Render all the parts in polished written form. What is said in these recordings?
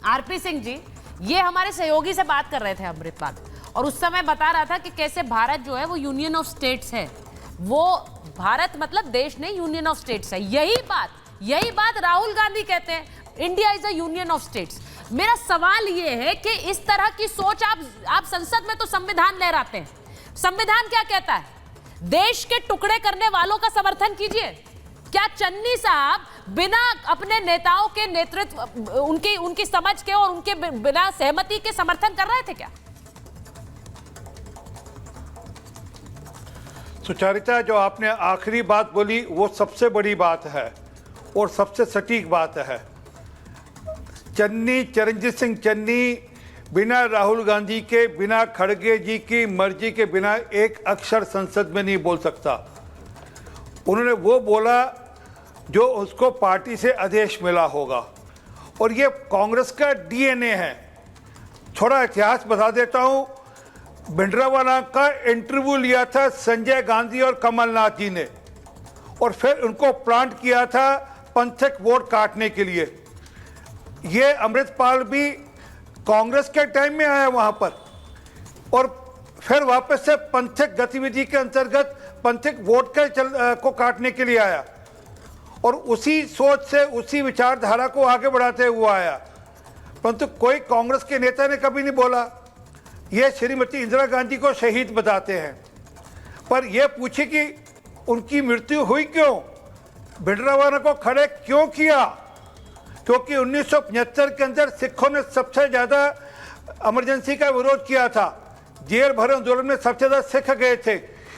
RP Singh ji, ये हमारे सहयोगी से बात कर रहे थे अमृतपाल, और उस समय बता रहा था कि कैसे भारत जो है वो यूनियन ऑफ स्टेट्स है। वो भारत मतलब देश नहीं, यूनियन ऑफ स्टेट्स है। यही बात राहुल गांधी कहते हैं, India is a union of states. मेरा सवाल ये है कि इस तरह की सोच आप संसद में तो संविधान लहराते हैं, संविधान क्या कहता है? देश के टुकड़े करने वालों का समर्थन कीजिए। क्या चन्नी साहब बिना अपने नेताओं के नेतृत्व, उनकी समझ के और उनके बिना सहमति के समर्थन कर रहे थे क्या? सुचारिता, जो आपने आखिरी बात बोली वो सबसे बड़ी बात है और सबसे सटीक बात है। चन्नी, चरणजीत सिंह चन्नी बिना राहुल गांधी के, बिना खड़गे जी की मर्जी के बिना एक अक्षर संसद में नहीं बोल सकता। उन्होंने वो बोला जो उसको पार्टी से आदेश मिला होगा, और ये कांग्रेस का डीएनए है। थोड़ा इतिहास बता देता हूँ। भिंडरावाला का इंटरव्यू लिया था संजय गांधी और कमलनाथ जी ने, और फिर उनको प्लांट किया था पंथक वोट काटने के लिए। ये अमृतपाल भी कांग्रेस के टाइम में आया वहां पर, और फिर वापस से पंथक गतिविधि के अंतर्गत पंथक वोट को काटने के लिए आया, और उसी सोच से, उसी विचारधारा को आगे बढ़ाते हुए आया। परंतु कोई कांग्रेस के नेता ने कभी नहीं बोला। ये श्रीमती इंदिरा गांधी को शहीद बताते हैं, पर यह पूछे कि उनकी मृत्यु हुई क्यों, भिंडरावाला को खड़े क्यों किया? क्योंकि 1975 के अंदर सिखों ने सबसे ज़्यादा इमरजेंसी का विरोध किया था। जेल भरो आंदोलन में सबसे ज़्यादा सिख गए थे।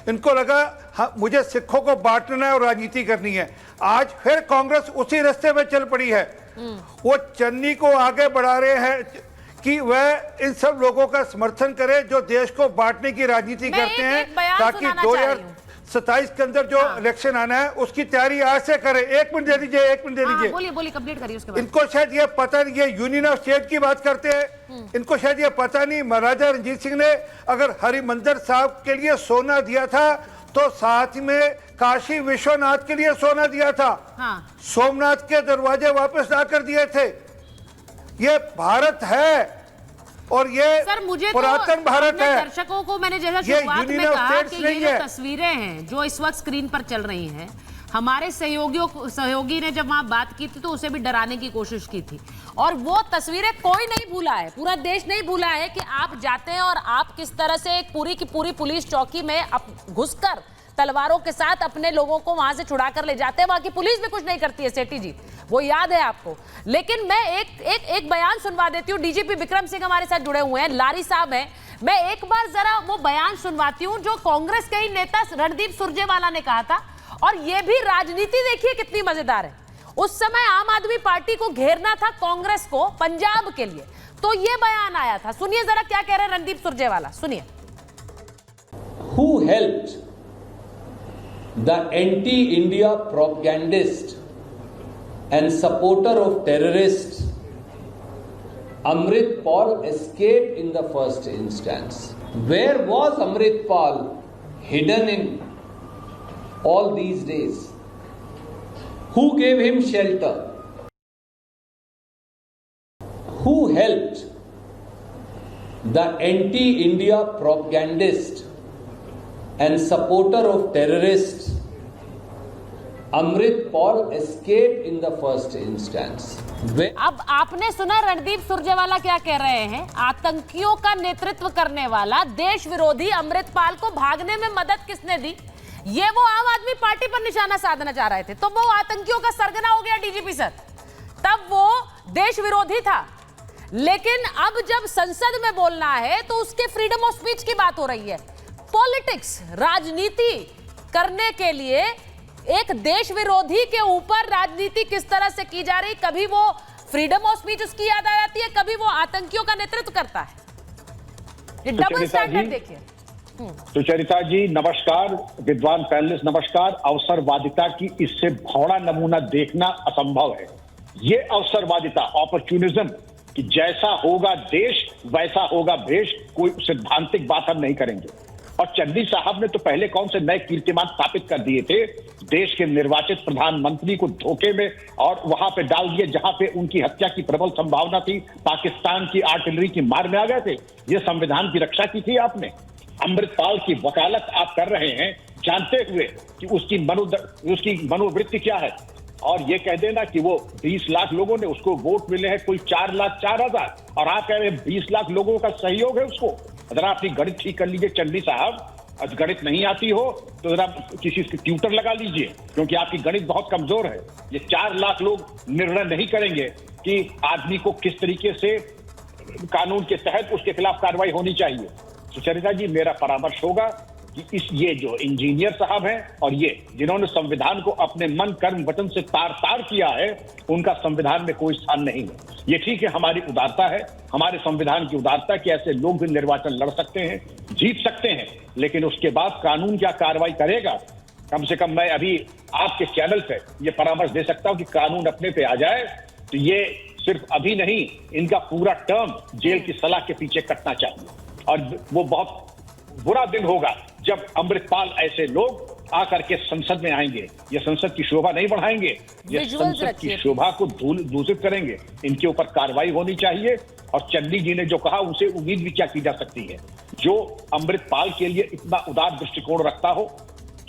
इनको लगा हाँ, मुझे सिखों को बांटना है और राजनीति करनी है। आज फिर कांग्रेस उसी रास्ते में चल पड़ी है। वो चन्नी को आगे बढ़ा रहे हैं कि वह इन सब लोगों का समर्थन करे जो देश को बांटने की राजनीति करते हैं, ताकि 2027 के अंदर जो इलेक्शन आना है उसकी तैयारी आज से करे। एक मिनट दे दीजिए, बोलिए, कंप्लीट करिए उसके बाद। इनको शायद ये पता नहीं, ये यूनियन ऑफ स्टेट की बात करते हैं, इनको शायद ये पता नहीं महाराजा रणजीत सिंह ने अगर हरिमंदिर साहब के लिए सोना दिया था तो साथ में काशी विश्वनाथ के लिए सोना दिया था। सोमनाथ के दरवाजे वापस ला कर दिए थे। ये भारत है और ये पुरातन भारत है। दर्शकों को मैंने जैसा शुरुआत में कहा कि ये जो तस्वीरें हैं जो इस वक्त स्क्रीन पर चल रही हैं, हमारे सहयोगी ने जब वहां बात की थी तो उसे भी डराने की कोशिश की थी, और वो तस्वीरें कोई नहीं भूला है, पूरा देश नहीं भूला है कि आप जाते हैं और आप किस तरह से एक पूरी की पूरी पुलिस चौकी में घुसकर तलवारों के साथ अपने लोगों को वहां से छुड़ा कर ले जाते हैं। वहां की पुलिस भी कुछ नहीं करती है सेठी जी, वो याद है आपको। लेकिन मैं एक बयान सुनवा देती हूँ। डीजीपी विक्रम सिंह हमारे साथ जुड़े हुए हैं, लारी साहब हैं। मैं एक बार जरा वो बयान सुनवाती हूँ जो कांग्रेस के ही नेता रणदीप सुरजेवाला ने कहा था, और ये भी राजनीति देखिए कितनी मजेदार है। उस समय आम आदमी पार्टी को घेरना था कांग्रेस को पंजाब के लिए, तो ये बयान आया था। सुनिए जरा क्या कह रहे हैं रणदीप सुरजेवाला, सुनिए। Who helped the anti-India propagandist and supporter of terrorists Amritpal escaped in the first instance? Where was Amritpal hidden in all these days? Who gave him shelter? Who helped the anti-India propagandist and supporter of terrorists Amritpal escaped in the first instance? अब आपने सुना रणदीप सुरजेवाला क्या कह रहे हैं। आतंकियों का नेतृत्व करने वाला देश विरोधी अमृतपाल को भागने में मदद किसने दी? ये वो आम आदमी पार्टी पर निशाना साधना चाह रहे थे, तो वो आतंकियों का सरगना हो गया डीजीपी सर, तब वो देश विरोधी था। लेकिन अब जब संसद में बोलना है तो उसके फ्रीडम ऑफ स्पीच की बात हो रही है। पॉलिटिक्स, राजनीति करने के लिए एक देश विरोधी के ऊपर राजनीति किस तरह से की जा रही, कभी वो फ्रीडम ऑफ स्पीच उसकी याद आ जाती है, कभी वो आतंकियों का नेतृत्व करता है। ये डबल स्टैंडर्ड देखिए। सुचरिता जी नमस्कार, विद्वान पैनलिस्ट नमस्कार। अवसरवादिता की इससे भौड़ा नमूना देखना असंभव है। ये अवसरवादिता, ऑपर्चुनिज्म, कि जैसा होगा देश वैसा होगा भेष, कोई सिद्धांतिक बात हम नहीं करेंगे। और चन्नी साहब ने तो पहले कौन से नए कीर्तिमान स्थापित कर दिए थे, देश के निर्वाचित प्रधानमंत्री को धोखे में और वहां पे डाल दिए जहां पे उनकी हत्या की प्रबल संभावना थी, पाकिस्तान की आर्टिलरी की मार में आ गए थे। ये संविधान की रक्षा की थी आपने। अमृतपाल की वकालत आप कर रहे हैं जानते हुए कि उसकी मनोवृत्ति क्या है, और ये कह देना कि वो 20 लाख लोगों ने उसको वोट मिले हैं, कोई 4,04,000, और आप कह रहे हैं 20 लाख लोगों का सहयोग है उसको। जरा अपनी गणित ठीक कर लीजिए चन्नी साहब, आज गणित नहीं आती हो तो जरा किसी ट्यूटर लगा लीजिए, क्योंकि आपकी गणित बहुत कमजोर है। ये 4 लाख लोग निर्णय नहीं करेंगे कि आदमी को किस तरीके से कानून के तहत उसके खिलाफ कार्रवाई होनी चाहिए। सुचरिता जी, मेरा परामर्श होगा कि ये जो इंजीनियर साहब हैं और ये जिन्होंने संविधान को अपने मन कर्म वचन से तार तार किया है, उनका संविधान में कोई स्थान नहीं है। ये ठीक है, हमारी उदारता है, हमारे संविधान की उदारता कि ऐसे लोग भी निर्वाचन लड़ सकते हैं, जीत सकते हैं, लेकिन उसके बाद कानून क्या कार्रवाई करेगा। कम से कम मैं अभी आपके चैनल पे ये परामर्श दे सकता हूं कि कानून अपने पे आ जाए तो ये सिर्फ अभी नहीं, इनका पूरा टर्म जेल की सलाह के पीछे कटना चाहिए। और वो बहुत बुरा दिन होगा जब अमृतपाल ऐसे लोग आकर के संसद में आएंगे। ये संसद की शोभा नहीं बढ़ाएंगे, ये संसद की शोभा को दूषित करेंगे। इनके ऊपर कार्रवाई होनी चाहिए। और चन्नी जी ने जो कहा उनसे उम्मीद भी क्या की जा सकती है, जो अमृतपाल के लिए इतना उदार दृष्टिकोण रखता हो,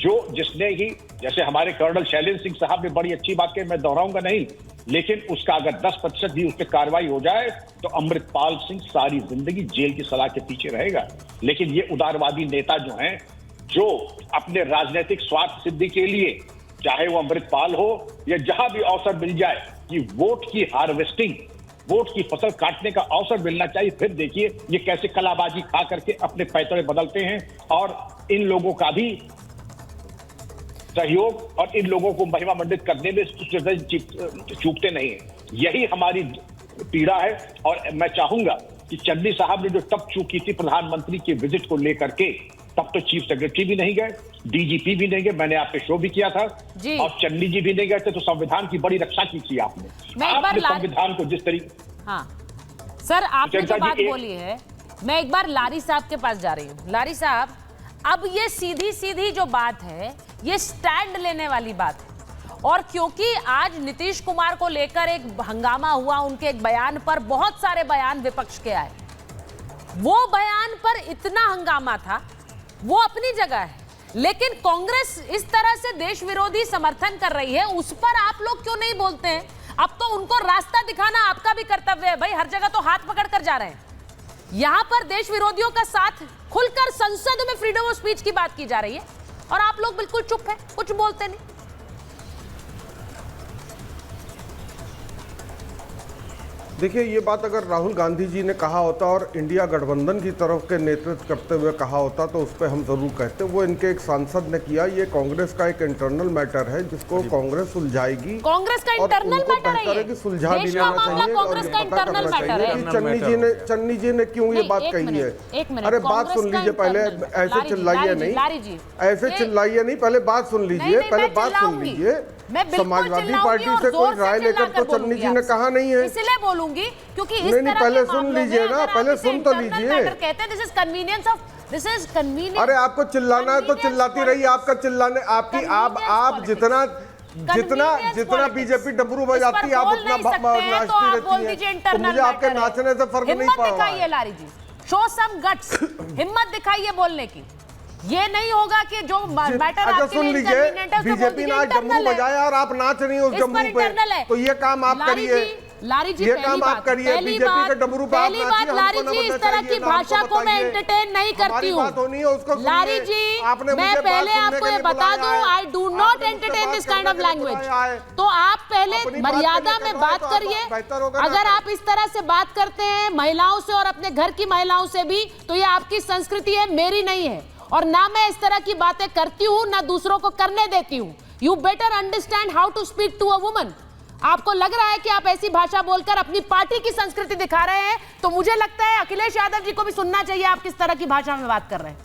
जिसने ही जैसे हमारे कर्नल शैलेंद्र सिंह साहब ने बड़ी अच्छी बात कही, मैं दोहराऊंगा नहीं, लेकिन उसका अगर 10% भी उस पर कार्रवाई हो जाए तो अमृतपाल सिंह सारी जिंदगी जेल की सलाह के पीछे रहेगा। लेकिन ये उदारवादी नेता जो हैं, जो अपने राजनीतिक स्वार्थ सिद्धि के लिए, चाहे वो अमृतपाल हो या जहां भी अवसर मिल जाए कि वोट की हार्वेस्टिंग, वोट की फसल काटने का अवसर मिलना चाहिए, फिर देखिए ये कैसे कलाबाजी खा करके अपने पैतरे बदलते हैं और इन लोगों का भी सहयोग और इन लोगों को महिमा मंडित करने में चूकते नहीं है। यही हमारी पीड़ा है। और मैं चाहूंगा कि चन्नी साहब ने जो तब चूक की थी प्रधानमंत्री के विजिट को लेकर के, तब तो चीफ सेक्रेटरी भी नहीं गए, डीजीपी भी नहीं गए, मैंने आप पे शो भी किया था, और चन्नी जी भी नहीं गए थे, तो संविधान की बड़ी रक्षा की थी आपने संविधान को जिस तरीके। हाँ सर, आपने जो बात बोली है, मैं एक बार लारी साहब के पास जा रही हूँ। लारी साहब, अब ये सीधी सीधी जो बात है, ये स्टैंड लेने वाली बात है। और क्योंकि आज नीतीश कुमार को लेकर एक हंगामा हुआ, उनके एक बयान पर बहुत सारे बयान विपक्ष के आए, वो बयान पर इतना हंगामा था, वो अपनी जगह है, लेकिन कांग्रेस इस तरह से देश विरोधी समर्थन कर रही है, उस पर आप लोग क्यों नहीं बोलते हैं? अब तो उनको रास्ता दिखाना आपका भी कर्तव्य है भाई, हर जगह तो हाथ पकड़ कर जा रहे हैं। यहां पर देश विरोधियों का साथ खुलकर संसद में फ्रीडम ऑफ स्पीच की बात की जा रही है और आप लोग बिल्कुल चुप हैं, कुछ बोलते नहीं। देखिए, ये बात अगर राहुल गांधी जी ने कहा होता और इंडिया गठबंधन की तरफ के नेतृत्व करते हुए कहा होता तो उस पर हम जरूर कहते। वो इनके एक सांसद ने किया। ये कांग्रेस का एक इंटरनल मैटर है जिसको कांग्रेस सुलझाएगी। कांग्रेस का इंटरनल मैटर है कि सुलझा भी लेना चाहिए और ये पता करना चाहिए कि चन्नी जी ने क्यों ये बात कही है। अरे बात सुन लीजिए पहले, ऐसे चिल्लाइए नहीं, ऐसे चिल्लाइए नहीं, पहले बात सुन लीजिए, पहले बात सुन लीजिए। समाजवादी पार्टी से कोई राय लेकर तो चन्नी जी ने कहा नहीं है, इसलिए बोलूंगी क्योंकि इस नहीं, पहले सुन लीजिए ना, पहले सुन तो लीजिए। कहते हैं दिस इज कन्वीनियंस। अरे आपको चिल्लाना है तो चिल्लाती रहिए, आपका चिल्लाने आपकी आप जितना बीजेपी डमरू बजाती है आप उतना नाचती रहती है, तो मुझे आपके नाचने से फर्क नहीं पड़ रहा है। लारी जी, शो सम गट्स, हिम्मत दिखाइए बोलने की। ये नहीं होगा कि जो मैटर अच्छा सुन लीजिए, बीजेपी ने आज डमरू बजाया और आप नाच रही हो उस डमरू पे, तो ये काम आप करिए, लारी जी, ये काम आप करिए। बीजेपी के डमरू पे आप नाचिए, लारी जी, इस तरह की भाषा को मैं एंटरटेन नहीं करती हूँ। लारी जी, मैं पहले आपको ये बता दूं, I do not entertain this kind of language. तो आप पहले मर्यादा में बात करिए। अगर आप इस तरह से बात करते हैं महिलाओं से और अपने घर की महिलाओं से भी, तो ये आपकी संस्कृति है, मेरी नहीं है। और ना मैं इस तरह की बातें करती हूं, ना दूसरों को करने देती हूं। You better understand how to speak to a woman. आपको लग रहा है कि आप ऐसी भाषा बोलकर अपनी पार्टी की संस्कृति दिखा रहे हैं, तो मुझे लगता है अखिलेश यादव जी को भी सुनना चाहिए आप किस तरह की भाषा में बात कर रहे हैं।